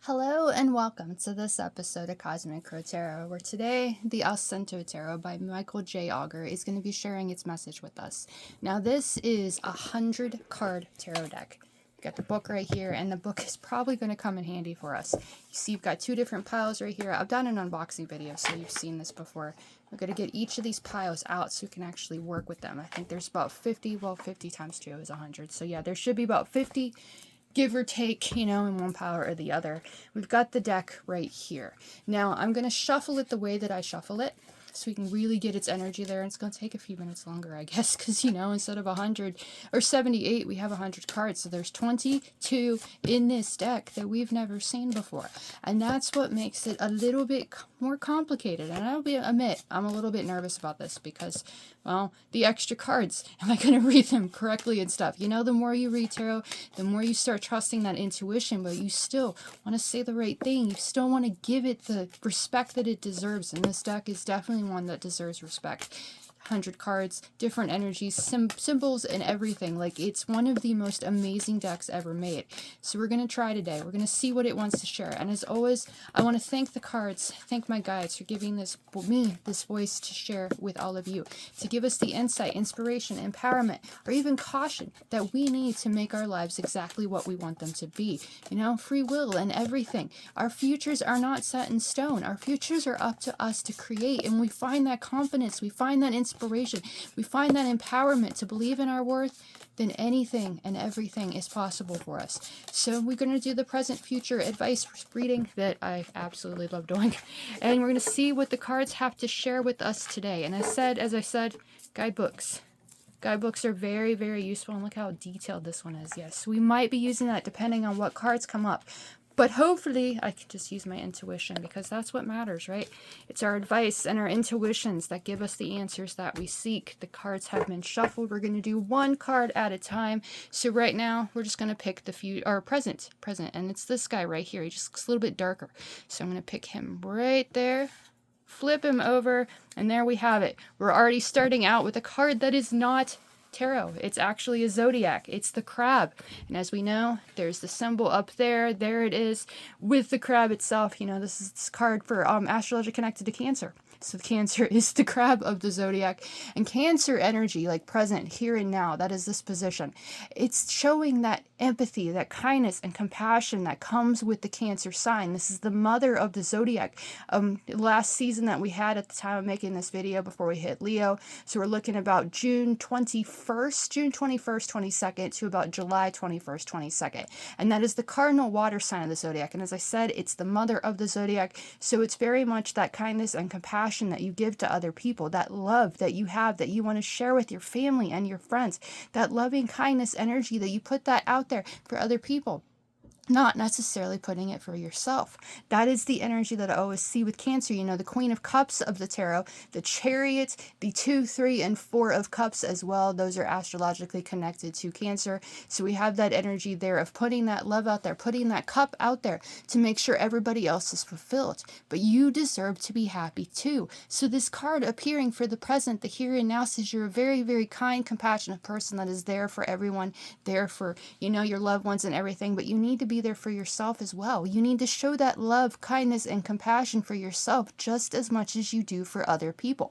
Hello and welcome to this episode of Cosmic Crow Tarot, where today the Allcento Tarot by Michael J. Auger is going to be sharing its message with us. Now this is a 100-card tarot deck. You've got the book right here, and the book is probably going to come in handy for us. You see you've got two different piles right here. I've done an unboxing video, so you've seen this before. We're going to get each of these piles out so we can actually work with them. I think there's about 50, well 50 times 2 is 100. So yeah, there should be about 50 give or take, in one pile or the other. We've got the deck right here. Now, I'm going to shuffle it the way that I shuffle it, so we can really get its energy there. And it's going to take a few minutes longer, I guess, because, instead of 100 or 78, we have 100 cards. So there's 22 in this deck that we've never seen before. And that's what makes it a little bit more complicated. And I'll admit, I'm a little bit nervous about this because, well, the extra cards, am I going to read them correctly and stuff? The more you read tarot, the more you start trusting that intuition, but you still want to say the right thing. You still want to give it the respect that it deserves. And this deck is definitely one that deserves respect. 100 cards, different energies, symbols, and everything. Like, it's one of the most amazing decks ever made. So we're going to try today. We're going to see what it wants to share. And as always, I want to thank the cards, thank my guides for giving this voice to share with all of you, to give us the insight, inspiration, empowerment, or even caution that we need to make our lives exactly what we want them to be. Free will and everything. Our futures are not set in stone. Our futures are up to us to create, and we find that confidence, we find that inspiration, we find that empowerment to believe in our worth, then anything and everything is possible for us. So we're going to do the present future advice reading that I absolutely love doing, and we're going to see what the cards have to share with us today. And as I said, guidebooks are very, very useful, and look how detailed this one is. Yes, we might be using that depending on what cards come up. But hopefully, I can just use my intuition, because that's what matters, right? It's our advice and our intuitions that give us the answers that we seek. The cards have been shuffled. We're going to do one card at a time. So right now, we're just going to pick the present. And it's this guy right here. He just looks a little bit darker. So I'm going to pick him right there. Flip him over, and there we have it. We're already starting out with a card that is not tarot. It's actually a zodiac. It's the crab. And as we know, there's the symbol up there. There it is with the crab itself. This is this card for astrology connected to Cancer. So Cancer is the crab of the zodiac, and Cancer energy, like present, here and now, that is this position. It's showing that empathy, that kindness and compassion that comes with the Cancer sign. This is the mother of the zodiac. Last season that we had at the time of making this video before we hit Leo. So we're looking about June 21st, 22nd to about July 21st, 22nd. And that is the cardinal water sign of the zodiac. And as I said, it's the mother of the zodiac. So it's very much that kindness and compassion that you give to other people, that love that you have, that you want to share with your family and your friends, that loving kindness energy that you put that out there for other people, not necessarily putting it for yourself. That is the energy that I always see with Cancer. The Queen of Cups of the tarot, the Chariot, the 2, 3, and 4 of Cups as well. Those are astrologically connected to Cancer. So we have that energy there of putting that love out there, putting that cup out there to make sure everybody else is fulfilled. But you deserve to be happy too. So this card appearing for the present, the here and now, says you're a very, very kind, compassionate person that is there for everyone, there for, your loved ones and everything. But you need to be there for yourself as well. You need to show that love, kindness, and compassion for yourself just as much as you do for other people.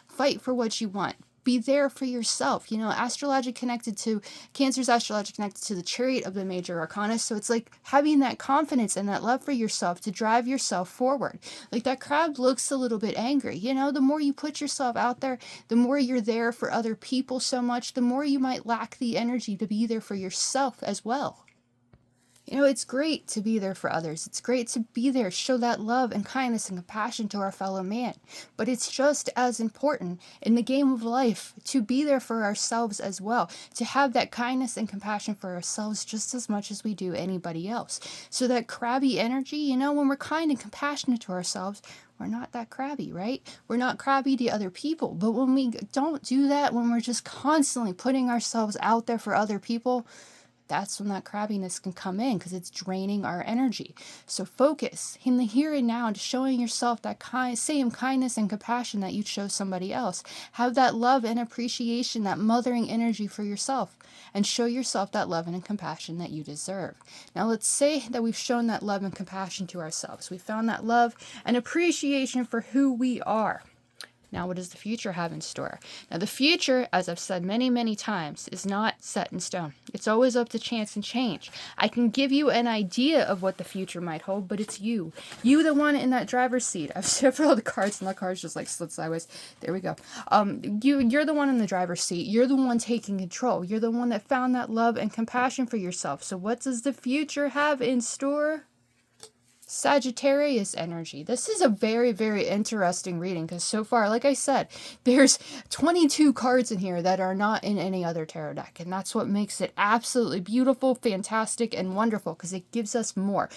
Fight for what you want. Be there for yourself. Astrology connected to Cancer's astrology connected to the Chariot of the major arcana. So it's like having that confidence and that love for yourself to drive yourself forward. Like that crab looks a little bit angry. The more you put yourself out there, the more you're there for other people so much, the more you might lack the energy to be there for yourself as well. It's great to be there for others. It's great to be there, show that love and kindness and compassion to our fellow man. But it's just as important in the game of life to be there for ourselves as well, to have that kindness and compassion for ourselves just as much as we do anybody else. So that crabby energy, when we're kind and compassionate to ourselves, we're not that crabby, right? We're not crabby to other people. But when we don't do that, when we're just constantly putting ourselves out there for other people, that's when that crabbiness can come in, because it's draining our energy. So focus in the here and now, to showing yourself that same kindness and compassion that you'd show somebody else. Have that love and appreciation, that mothering energy for yourself, and show yourself that love and compassion that you deserve. Now let's say that we've shown that love and compassion to ourselves. We found that love and appreciation for who we are. Now, what does the future have in store? Now, the future, as I've said many, many times, is not set in stone. It's always up to chance and change. I can give you an idea of what the future might hold, but it's you. You, the one in that driver's seat. I've shifted all the cards, and the cards just like slid sideways. There we go. You're the one in the driver's seat. You're the one taking control. You're the one that found that love and compassion for yourself. So what does the future have in store? Sagittarius energy. This is a very, very interesting reading, because so far, like I said, there's 22 cards in here that are not in any other tarot deck, and that's what makes it absolutely beautiful, fantastic, and wonderful, because it gives us more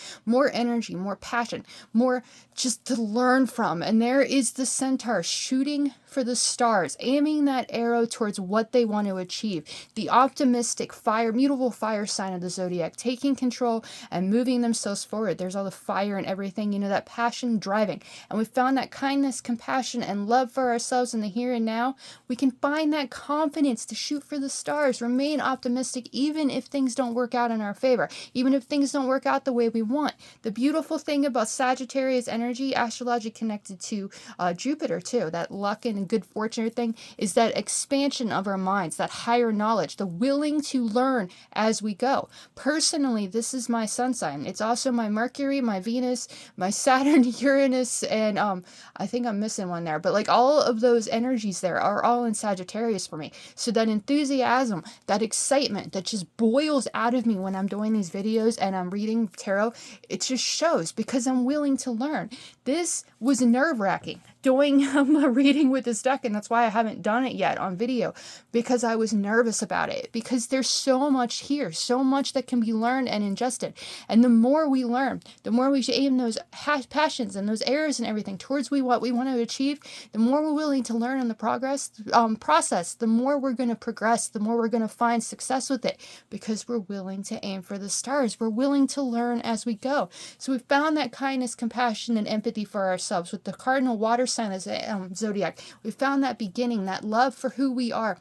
energy, more passion, more just to learn from. And there is the centaur shooting for the stars, aiming that arrow towards what they want to achieve. The optimistic fire, mutable fire sign of the zodiac, taking control and moving themselves forward. There's all the fire and everything, that passion driving. And we found that kindness, compassion, and love for ourselves in the here and now. We can find that confidence to shoot for the stars, remain optimistic, even if things don't work out in our favor, even if things don't work out the way we want. The beautiful thing about Sagittarius energy, astrology connected to Jupiter too, that luck and good fortune thing, is that expansion of our minds, that higher knowledge, the willing to learn as we go. Personally, this is my sun sign. It's also my Mercury, my Venus, my Saturn, Uranus, and I think I'm missing one there, but like all of those energies there are all in Sagittarius for me. So that enthusiasm, that excitement that just boils out of me when I'm doing these videos and I'm reading tarot, it just shows, because I'm willing to learn. This was nerve-wracking doing a reading with this deck, and that's why I haven't done it yet on video, because I was nervous about it, because there's so much here, so much that can be learned and ingested. And the more we learn, the more we aim those passions and those errors and everything towards what we want to achieve, the more we're willing to learn in the process, the more we're going to progress, the more we're going to find success with it, because we're willing to aim for the stars. We're willing to learn as we go. So we found that kindness, compassion, and empathy for ourselves with the cardinal water sign as a zodiac. We found that beginning, that love for who we are.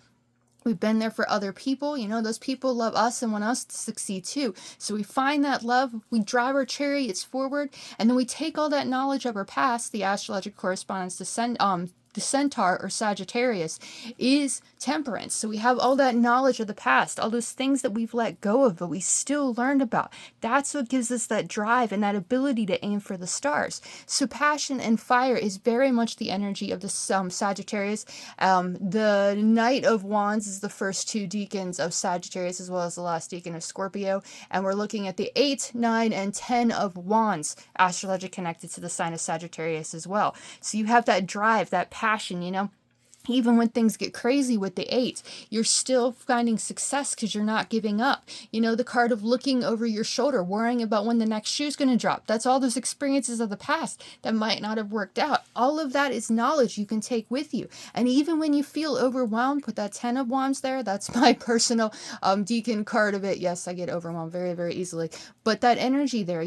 We've been there for other people. Those people love us and want us to succeed too. So we find that love, we drive our chariots forward, and then we take all that knowledge of our past. The astrological correspondence to the centaur or Sagittarius is temperance. So we have all that knowledge of the past, all those things that we've let go of, but we still learned about. That's what gives us that drive and that ability to aim for the stars. So passion and fire is very much the energy of the Sagittarius. The Knight of Wands is the first two deacons of Sagittarius, as well as the last deacon of Scorpio. And we're looking at the 8, 9, and 10 of Wands, astrology connected to the sign of Sagittarius as well. So you have that drive, that passion, even when things get crazy with the 8, you're still finding success because you're not giving up. The card of looking over your shoulder, worrying about when the next shoe's going to drop. That's all those experiences of the past that might not have worked out. All of that is knowledge you can take with you. And even when you feel overwhelmed, put that 10 of Wands there. That's my personal deacon card of it. Yes, I get overwhelmed very, very easily. But that energy there,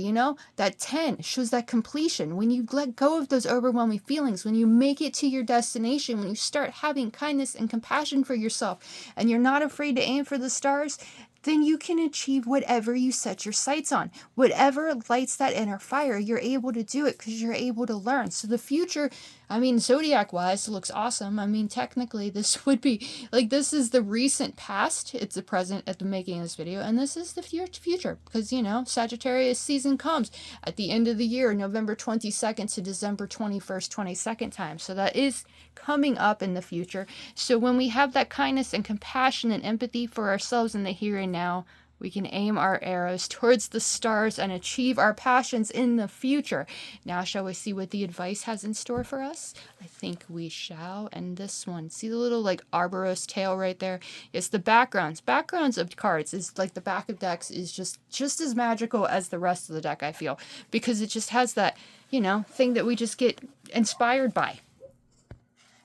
that 10 shows that completion. When you let go of those overwhelming feelings, when you make it to your destination, when you start having kindness and compassion for yourself, and you're not afraid to aim for the stars, then you can achieve whatever you set your sights on. Whatever lights that inner fire, you're able to do it because you're able to learn. So the future, zodiac-wise, looks awesome. Technically, this would be, this is the recent past. It's the present at the making of this video, and this is the future because, Sagittarius season comes at the end of the year, November 22nd to December 21st, 22nd time. So that is coming up in the future. So when we have that kindness and compassion and empathy for ourselves in the here and now, we can aim our arrows towards the stars and achieve our passions in the future. Now, shall we see what the advice has in store for us? I think we shall. And this one, see the little arboros tail right there? It's the backgrounds. Backgrounds of cards is the back of decks is just as magical as the rest of the deck, I feel, because it just has that, thing that we just get inspired by.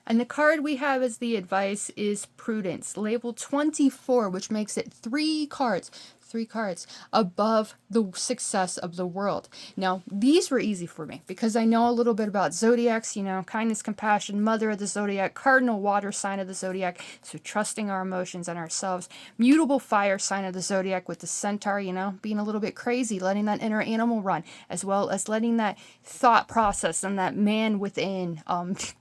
And the card we have as the advice is Prudence, label 24, which makes it 3 cards. 3 cards above the success of the world. Now, these were easy for me because I know a little bit about zodiacs, you know, kindness, compassion, mother of the zodiac, cardinal water sign of the zodiac, so trusting our emotions and ourselves, mutable fire sign of the zodiac with the centaur, you know, being a little bit crazy, letting that inner animal run, as well as letting that thought process and that man within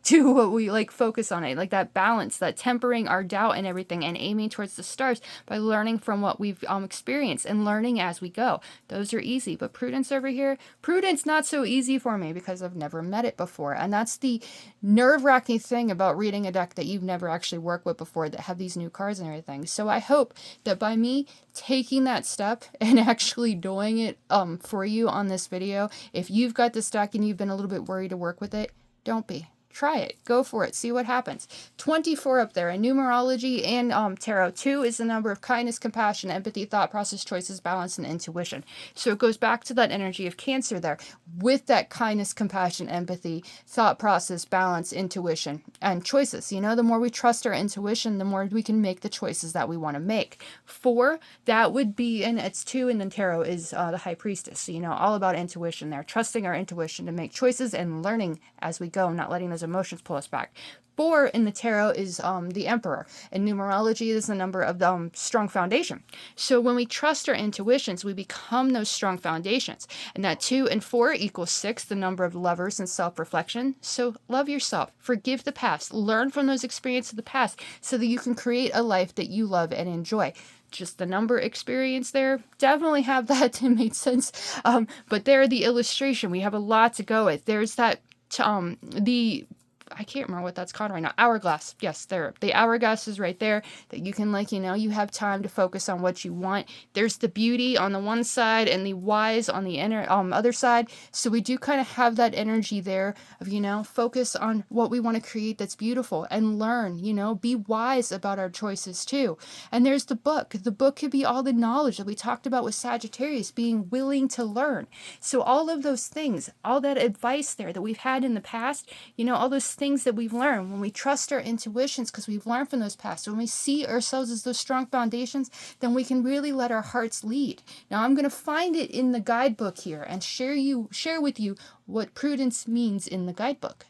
do what we like, focus on it, like that balance, that tempering our doubt and everything, and aiming towards the stars by learning from what we've experienced and learning as we go. Those are easy. But prudence over here, prudence not so easy for me because I've never met it before. And that's the nerve-wracking thing about reading a deck that you've never actually worked with before, that have these new cards and everything. So I hope that by me taking that step and actually doing it for you on this video, if you've got this deck and you've been a little bit worried to work with it, don't be. Try it. Go for it. See what happens. 24 up there in numerology and tarot. 2 is the number of kindness, compassion, empathy, thought process, choices, balance, and intuition. So it goes back to that energy of Cancer there with that kindness, compassion, empathy, thought process, balance, intuition, and choices. You know, the more we trust our intuition, the more we can make the choices that we want to make. 4, that would be, and it's 2 in the tarot, is the High Priestess. So, you know, all about intuition there. Trusting our intuition to make choices and learning as we go, not letting those emotions pull us back. 4 in the tarot is the Emperor. And numerology is the number of the strong foundation. So when we trust our intuitions, we become those strong foundations. And that 2 and 4 equals 6, the number of lovers and self-reflection. So love yourself. Forgive the past. Learn from those experiences of the past so that you can create a life that you love and enjoy. Just the number experience there, definitely have that to make sense. But there, the illustration, we have a lot to go with. There's that I can't remember what that's called right now. Hourglass. Yes, there. The hourglass is right there that you can, like, you know, you have time to focus on what you want. There's the beauty on the one side and the wise on the other side. So we do kind of have that energy there of, you know, focus on what we want to create that's beautiful and learn, you know, be wise about our choices too. And there's the book. The book could be all the knowledge that we talked about with Sagittarius, being willing to learn. So all of those things, all that advice there that we've had in the past, you know, all those things that we've learned, when we trust our intuitions because we've learned from those past, when we see ourselves as those strong foundations, then we can really let our hearts lead. Now I'm going to find it in the guidebook here and share with you what prudence means in the guidebook,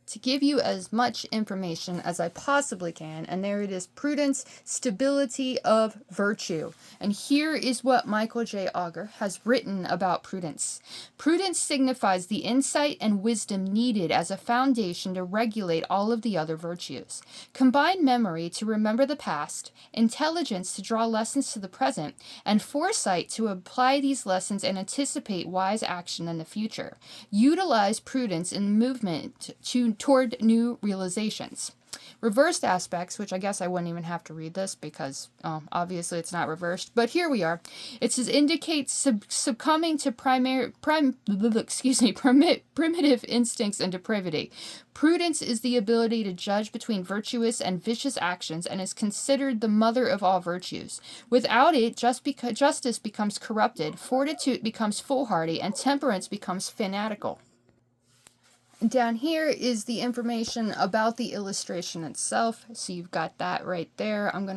to give you as much information as I possibly can. And there it is: prudence, stability of virtue. And here is what Michael J. Auger has written about prudence. Prudence signifies the insight and wisdom needed as a foundation to regulate all of the other virtues. Combine memory to remember the past, intelligence to draw lessons to the present, and foresight to apply these lessons and anticipate wise action in the future. Utilize prudence in movement toward new realizations. Reversed aspects, which I guess I wouldn't even have to read this because obviously it's not reversed, but here we are. It says indicates succumbing to primitive instincts and depravity. Prudence is the ability to judge between virtuous and vicious actions and is considered the mother of all virtues. Without it, justice becomes corrupted, fortitude becomes foolhardy, and temperance becomes fanatical. Down here is the information about the illustration itself. So you've got that right there. I don't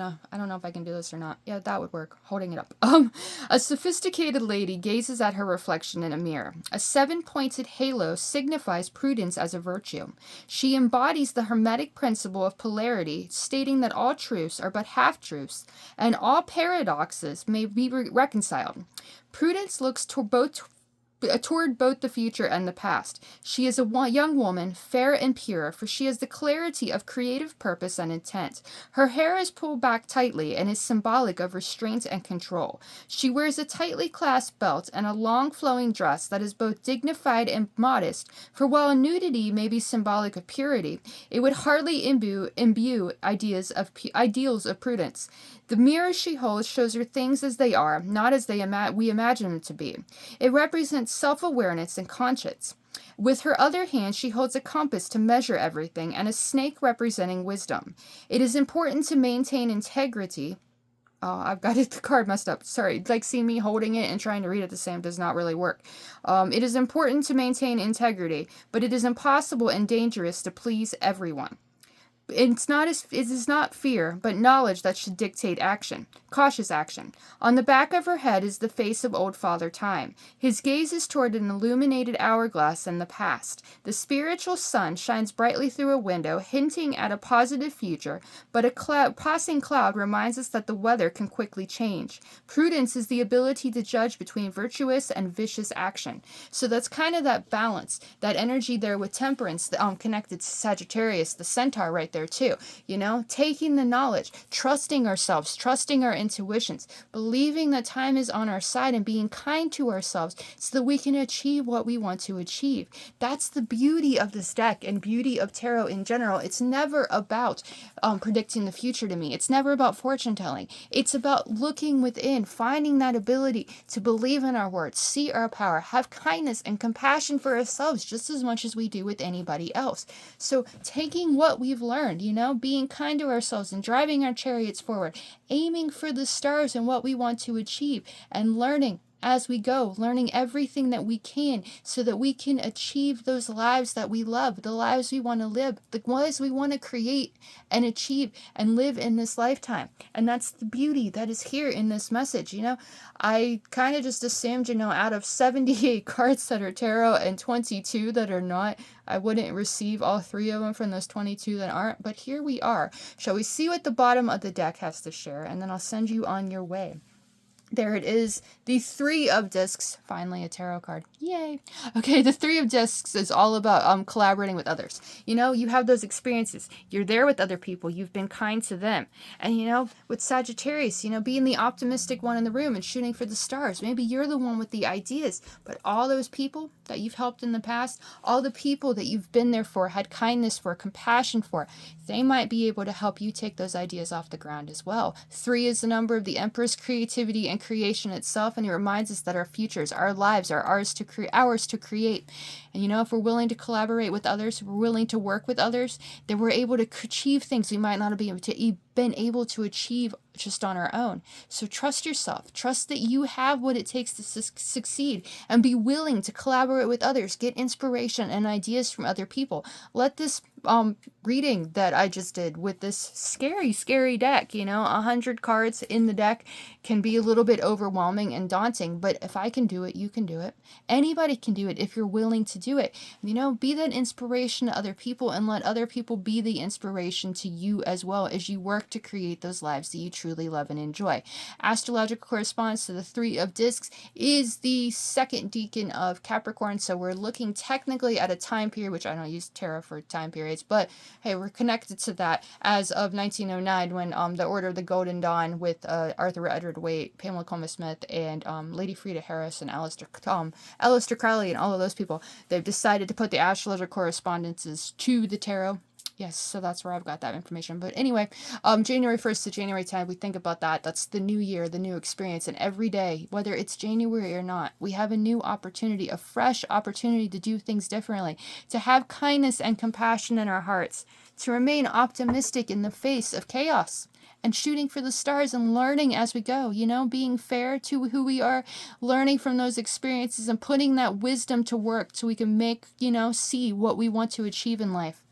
know if I can do this or not. Yeah, that would work. Holding it up. A sophisticated lady gazes at her reflection in a mirror. A 7-pointed halo signifies prudence as a virtue. She embodies the Hermetic principle of polarity, stating that all truths are but half-truths, and all paradoxes may be reconciled. Prudence looks toward both the future and the past. She is a young woman, fair and pure, for she has the clarity of creative purpose and intent. Her hair is pulled back tightly and is symbolic of restraint and control. She wears a tightly clasped belt and a long flowing dress that is both dignified and modest, for while nudity may be symbolic of purity, it would hardly imbue ideals of prudence. The mirror she holds shows her things as they are, not as we imagine them to be. It represents self-awareness and conscience. With her other hand, she holds a compass to measure everything and a snake representing wisdom. It is important to maintain integrity. Oh, I've got the card messed up. Sorry, like seeing me holding it and trying to read it the same does not really work. It is important to maintain integrity, but it is impossible and dangerous to please everyone. It is not fear, but knowledge that should dictate action. Cautious action. On the back of her head is the face of old Father Time. His gaze is toward an illuminated hourglass in the past. The spiritual sun shines brightly through a window, hinting at a positive future, but a passing cloud reminds us that the weather can quickly change. Prudence is the ability to judge between virtuous and vicious action. So that's kind of that balance, that energy there with temperance, connected to Sagittarius, the centaur right there too. You know, taking the knowledge, trusting ourselves, trusting our intuitions, believing that time is on our side and being kind to ourselves so that we can achieve what we want to achieve. That's the beauty of this deck and beauty of tarot in general. It's never about predicting the future to me. It's never about fortune telling. It's about looking within, finding that ability to believe in our words, see our power, have kindness and compassion for ourselves just as much as we do with anybody else. So taking what we've learned, you know, being kind to ourselves and driving our chariots forward, aiming for the stars and what we want to achieve, and learning as we go, learning everything that we can so that we can achieve those lives that we love, the lives we want to live, the lives we want to create and achieve and live in this lifetime. And that's the beauty that is here in this message. You know, I kind of just assumed, you know, out of 78 cards that are tarot and 22 that are not, I wouldn't receive all 3 of them from those 22 that aren't, but here we are. Shall we see what the bottom of the deck has to share, and then I'll send you on your way. There it is, the 3 of Discs, finally a tarot card, yay. Okay, the 3 of Discs is all about collaborating with others. You know, you have those experiences, you're there with other people, you've been kind to them. And you know, with Sagittarius, you know, being the optimistic one in the room and shooting for the stars. Maybe you're the one with the ideas, but all those people that you've helped in the past, all the people that you've been there for, had kindness for, compassion for, they might be able to help you take those ideas off the ground as well. 3 is the number of the Empress, creativity and creation itself, and it reminds us that our futures, our lives are ours to create. And you know, if we're willing to collaborate with others, if we're willing to work with others, then we're able to achieve things we might not have been able to achieve just on our own. So trust yourself, trust that you have what it takes to succeed, and be willing to collaborate with others, get inspiration and ideas from other people. Let this reading that I just did with this scary deck, you know, 100 cards in the deck can be a little bit overwhelming and daunting, but if I can do it, you can do it. Anybody can do it if you're willing to do it. You know, be that inspiration to other people, and let other people be the inspiration to you as well as you work to create those lives that you truly love and enjoy. Astrological correspondence to the 3 of Discs is the 2nd decan of Capricorn, so we're looking technically at a time period, which I don't use tarot for time periods, but hey, we're connected to that as of 1909 when the Order of the Golden Dawn with Arthur Edward Waite, Pamela Coma Smith, and Lady Frida Harris and Aleister Crowley and all of those people, they've decided to put the astrological correspondences to the tarot. Yes, so that's where I've got that information. But anyway, January 1st to January 10th, we think about that. That's the new year, the new experience. And every day, whether it's January or not, we have a new opportunity, a fresh opportunity to do things differently, to have kindness and compassion in our hearts, to remain optimistic in the face of chaos, and shooting for the stars and learning as we go, you know, being fair to who we are, learning from those experiences and putting that wisdom to work so we can make, you know, see what we want to achieve in life.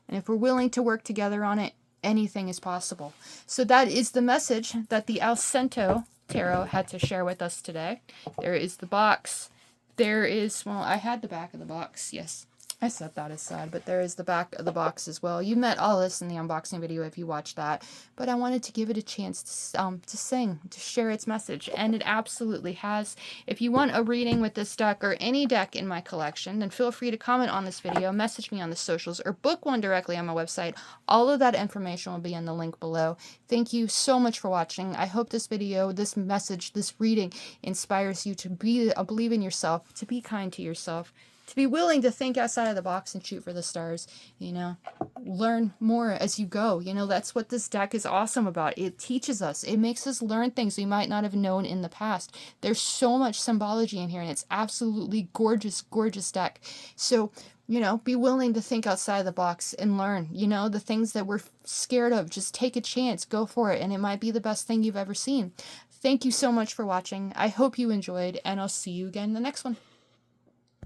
And if we're willing to work together on it, anything is possible. So that is the message that the Allcento Tarot had to share with us today. There is the box. There is, well, I had the back of the box, yes. I set that aside, but there is the back of the box as well. You met all this in the unboxing video if you watched that, but I wanted to give it a chance to sing, to share its message, and it absolutely has. If you want a reading with this deck or any deck in my collection, then feel free to comment on this video, message me on the socials, or book one directly on my website. All of that information will be in the link below. Thank you so much for watching. I hope this video, this message, this reading inspires you to believe in yourself, to be kind to yourself, to be willing to think outside of the box and shoot for the stars, you know, learn more as you go. You know, that's what this deck is awesome about. It teaches us, it makes us learn things we might not have known in the past. There's so much symbology in here, and it's absolutely gorgeous, gorgeous deck. So, you know, be willing to think outside of the box and learn, you know, the things that we're scared of. Just take a chance, go for it, and it might be the best thing you've ever seen. Thank you so much for watching. I hope you enjoyed, and I'll see you again in the next one.